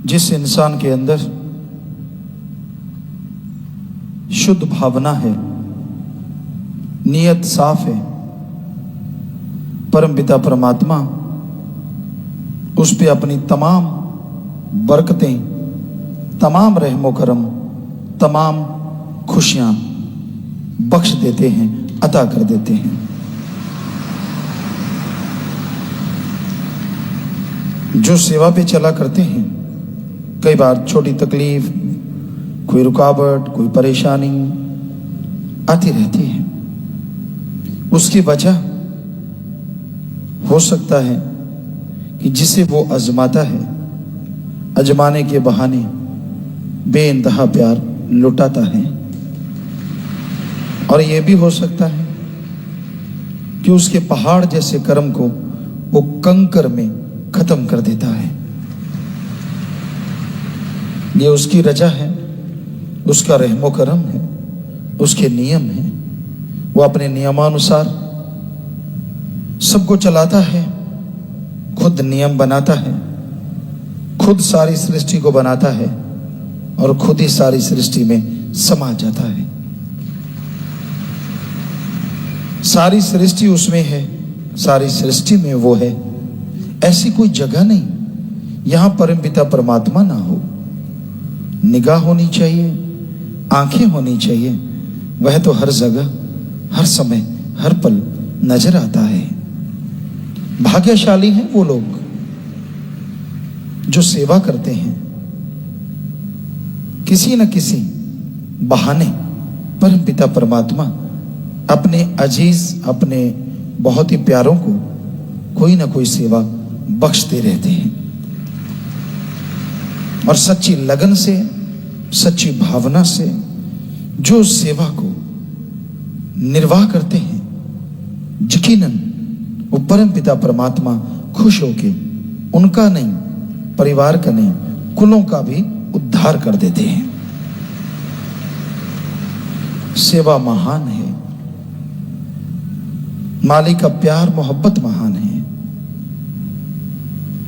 जिस इंसान के अंदर शुद्ध भावना है, नियत साफ है, परम पिता परमात्मा उस पे अपनी तमाम बरकतें, तमाम रहमो करम, तमाम खुशियां बख्श देते हैं, अता कर देते हैं। जो सेवा पे चला करते हैं, कई बार छोटी तकलीफ, कोई रुकावट, कोई परेशानी आती रहती है। उसकी वजह हो सकता है कि जिसे वो आजमाता है, आजमाने के बहाने बेइंतहा प्यार लुटाता है। और ये भी हो सकता है कि उसके पहाड़ जैसे कर्म को वो कंकर में खत्म कर देता है। ये उसकी रजा है, उसका रहमो करम है, उसके नियम है। वो अपने नियमानुसार सबको चलाता है, खुद नियम बनाता है, खुद सारी सृष्टि को बनाता है और खुद ही सारी सृष्टि में समा जाता है। सारी सृष्टि उसमें है, सारी सृष्टि में वो है। ऐसी कोई जगह नहीं यहां परम पिता परमात्मा ना हो। निगाह होनी चाहिए, आंखें होनी चाहिए। वह तो हर जगह, हर समय, हर पल नजर आता है। भाग्यशाली हैं वो लोग जो सेवा करते हैं। किसी न किसी बहाने परम पिता परमात्मा अपने अजीज, अपने बहुत ही प्यारों को कोई ना कोई सेवा बख्शते रहते हैं। और सच्ची लगन से, सच्ची भावना से जो सेवा को निर्वाह करते हैं, यकीनन वो परम पिता परमात्मा खुश होके उनका नहीं, परिवार का नहीं, कुलों का भी उद्धार कर देते हैं। सेवा महान है, मालिक का प्यार मोहब्बत महान है।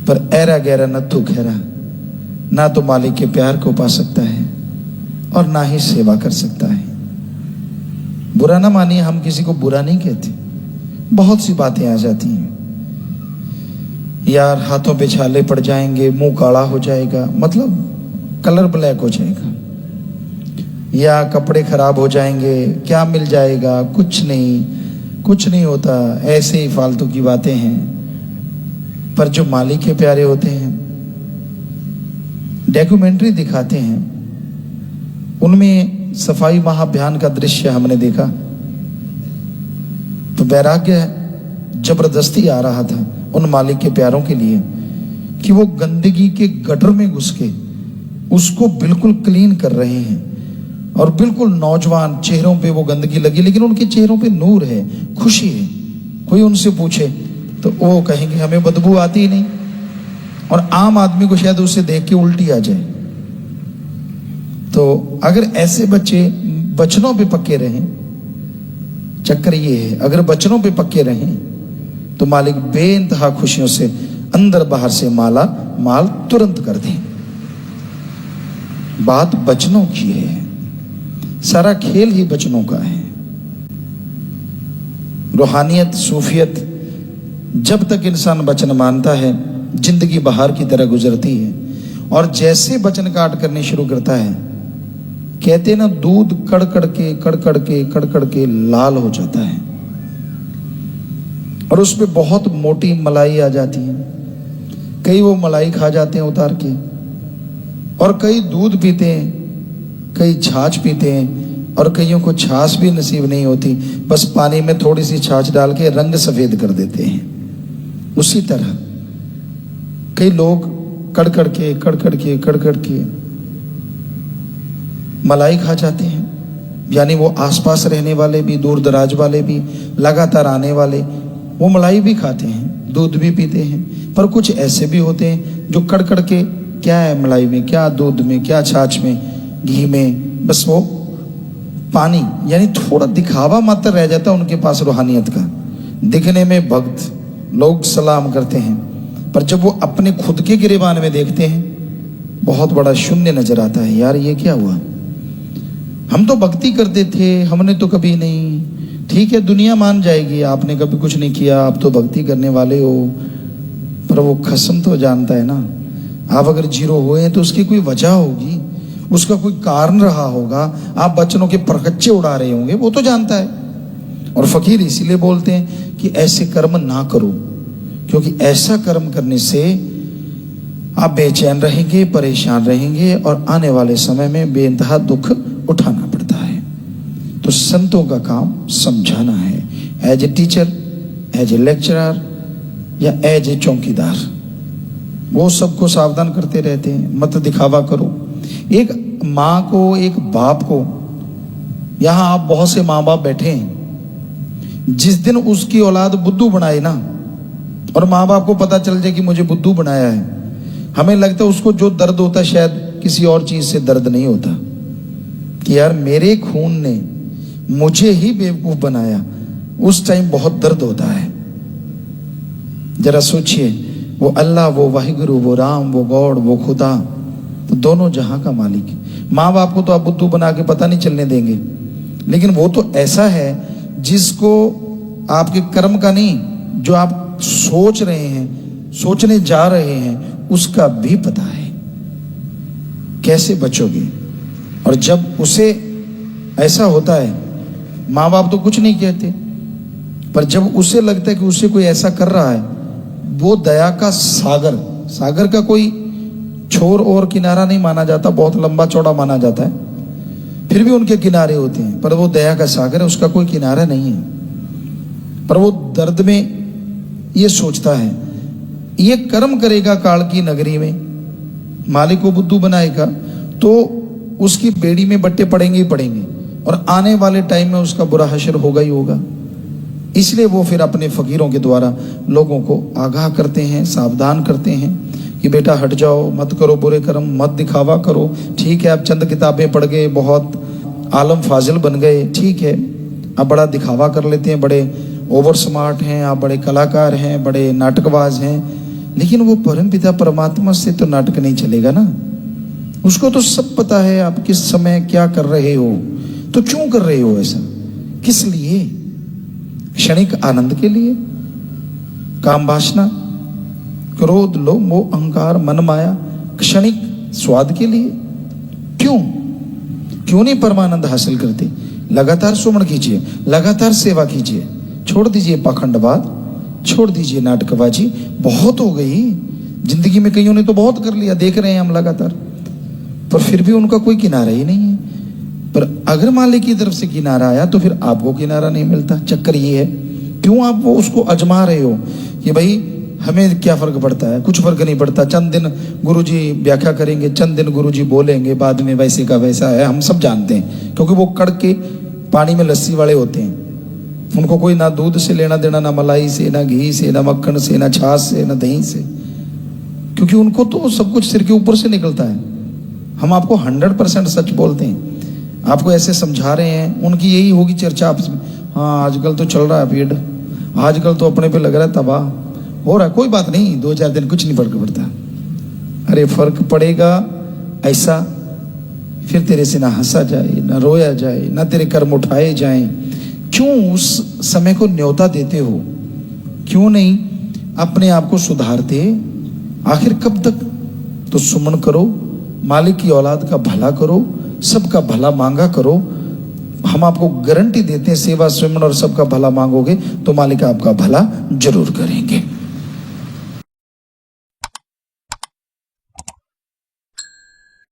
पर ऐरा गैरा नत्थु खैरा ना तो मालिक के प्यार को पा सकता है और ना ही सेवा कर सकता है। बुरा ना मानिए, हम किसी को बुरा नहीं कहते। बहुत सी बातें आ जाती हैं, यार हाथों पे छाले पड़ जाएंगे, मुंह काला हो जाएगा, मतलब कलर ब्लैक हो जाएगा, या कपड़े खराब हो जाएंगे, क्या मिल जाएगा, कुछ नहीं होता, ऐसे ही फालतू की बातें हैं। पर जो मालिक के प्यारे होते हैं, डॉक्यूमेंट्री दिखाते हैं, उनमें सफाई महाअभियान का दृश्य हमने देखा तो वैराग्य जबरदस्ती आ रहा था उन मालिक के प्यारों के लिए कि वो गंदगी के गटर में घुस के उसको बिल्कुल क्लीन कर रहे हैं। और बिल्कुल नौजवान चेहरों पे वो गंदगी लगी, लेकिन उनके चेहरों पे नूर है, खुशी है। कोई उनसे पूछे तो वो कहेंगे हमें बदबू आती ही नहीं। और आम आदमी को शायद उसे देख के उल्टी आ जाए। तो अगर ऐसे बच्चे वचनों पे पक्के रहें, चक्कर ये है, अगर वचनों पे पक्के रहें तो मालिक बेइंतहा खुशियों से अंदर बाहर से माल तुरंत कर दें। बात वचनों की है, सारा खेल ही वचनों का है। रूहानियत, सूफियत, जब तक इंसान वचन मानता है, जिंदगी बहार की तरह गुजरती है। और जैसे वचन काट करने शुरू करता है, कहते ना दूध कड़ के लाल हो जाता है और उस पे बहुत मोटी मलाई आ जाती है। कई वो मलाई खा जाते हैं उतार के, और कई दूध पीते हैं, कई छाछ पीते हैं, और कईयों को छाछ भी नसीब नहीं होती, बस पानी में थोड़ी सी छाछ डाल के रंग सफेद कर देते हैं। उसी तरह कई लोग कड़ के मलाई खा जाते हैं। यानी वो आसपास रहने वाले भी, दूर दराज वाले भी, लगातार आने वाले, वो मलाई भी खाते हैं, दूध भी पीते हैं। पर कुछ ऐसे भी होते हैं जो कड़ के, क्या है मलाई में, क्या दूध में, क्या छाछ में, घी में, बस वो पानी, यानी थोड़ा दिखावा मात्र रह जाता है उनके पास रूहानियत का। दिखने में भक्त, लोग सलाम करते हैं, पर जब वो अपने खुद के गिरेबान में देखते हैं बहुत बड़ा शून्य नजर आता है। यार ये क्या हुआ, हम तो भक्ति करते थे, हमने तो कभी नहीं, ठीक है दुनिया मान जाएगी आपने कभी कुछ नहीं किया, आप तो भक्ति करने वाले हो, पर वो कसम तो जानता है ना, आप अगर जीरो हुए हैं तो उसकी कोई वजह होगी, उसका कोई कारण रहा होगा, आप बच्चों के परखच्चे उड़ा रहे होंगे, वो तो जानता है। और फकीर इसीलिए बोलते हैं कि ऐसे कर्म ना करो, क्योंकि ऐसा कर्म करने से आप बेचैन रहेंगे, परेशान रहेंगे और आने वाले समय में बेइंतहा दुख उठाना पड़ता है। तो संतों का काम समझाना है, as a teacher, as a lecturer या एज ए चौकीदार, वो सबको सावधान करते रहते हैं, मत दिखावा करो। एक माँ को, एक बाप को, यहाँ आप बहुत से माँ बाप बैठे हैं, जिस दिन उसकी औलाद बुद्धू बनाए ना, और माँ बाप को पता चल जाए कि मुझे बुद्धू बनाया है, हमें लगता है उसको जो दर्द होता है शायद किसी और चीज से दर्द नहीं होता, कि यार मेरे खून ने मुझे ही बेवकूफ बनाया, उस टाइम बहुत दर्द होता है। जरा सोचिए, वो अल्लाह, वो वाहिगुरु, वो राम, वो गॉड, वो खुदा, तो दोनों जहां का मालिक है। माँ बाप को तो आप बुद्धू बना के पता नहीं चलने देंगे, लेकिन वो तो ऐसा है जिसको आपके कर्म का नहीं, जो आप सोच रहे हैं, सोचने जा रहे हैं, उसका भी पता है। कैसे बचोगे? और जब उसे ऐसा होता है, माँ बाप तो कुछ नहीं कहते, पर जब उसे लगता है कि उसे कोई ऐसा कर रहा है, वो दया का सागर, सागर का कोई छोर और किनारा नहीं माना जाता, बहुत लंबा चौड़ा माना जाता है, फिर भी उनके किनारे होते हैं, पर वो दया का सागर है, उसका कोई किनारा नहीं है। पर वो दर्द में ये सोचता है, ये कर्म करेगा काल की नगरी में, मालिक को बुद्धू बनाएगा तो उसकी बेड़ी में बट्टे पड़ेंगे ही पड़ेंगे, और आने वाले टाइम में उसका बुरा हशर होगा ही होगा। इसलिए वो फिर अपने फकीरों के द्वारा लोगों को आगाह करते हैं, सावधान करते हैं कि बेटा हट जाओ, मत करो बुरे कर्म, मत दिखावा करो। ठीक है, आप चंद किताबें पढ़ गए, बहुत आलम फाजिल बन गए, ठीक है, आप बड़ा दिखावा कर लेते हैं, बड़े ओवर स्मार्ट हैं, आप बड़े कलाकार हैं, बड़े नाटकबाज हैं, लेकिन वो परमपिता परमात्मा से तो नाटक नहीं चलेगा ना। उसको तो सब पता है आप किस समय क्या कर रहे हो, तो क्यों कर रहे हो ऐसा, किस लिए? क्षणिक आनंद के लिए? काम वासना, क्रोध, लोभ, मोह, अहंकार, मन माया, क्षणिक स्वाद के लिए? क्यों नहीं परमानंद हासिल करते? लगातार सुमन कीजिए, लगातार सेवा कीजिए, छोड़ दीजिए पाखंडवाद, छोड़ दीजिए नाटकबाजी, बहुत हो गई जिंदगी में। कईयों ने तो बहुत कर लिया, देख रहे हैं हम लगातार, पर फिर भी उनका कोई किनारा ही नहीं है। पर अगर मालिक की तरफ से किनारा आया तो फिर आपको किनारा नहीं मिलता। चक्कर ये है, क्यों आप वो उसको अजमा रहे हो कि भाई हमें क्या फर्क पड़ता है? कुछ फर्क नहीं पड़ता, चंद दिन गुरुजी व्याख्या करेंगे, चंद दिन गुरुजी बोलेंगे, बाद में वैसे का वैसा है, हम सब जानते हैं, क्योंकि वो कड़के पानी में लस्सी वाले होते हैं। उनको कोई ना दूध से लेना देना, ना मलाई से, ना घी से, ना मक्खन से, ना छाछ से, ना दही से, क्योंकि उनको तो सब कुछ सिर के ऊपर से निकलता है। हम आपको 100% सच बोलते हैं, आपको ऐसे समझा रहे हैं, उनकी यही होगी चर्चा आपस में, हाँ आजकल तो चल रहा है पेड़, आजकल तो अपने पे लग रहा है तबाह हो रहा है, कोई बात नहीं, 2-4 दिन कुछ नहीं फर्क पड़ता। अरे फर्क पड़ेगा ऐसा, फिर तेरे से ना हंसा जाए, ना रोया जाए, ना तेरे कर्म उठाए जाएं। क्यों उस समय को न्योता देते हो? क्यों नहीं अपने आप को सुधारते? आखिर कब तक? तो सुमन करो, मालिक की औलाद का भला करो, सबका भला मांगा करो। हम आपको गारंटी देते हैं, सेवा सुमन और सबका भला मांगोगे तो मालिक आपका भला जरूर करेंगे।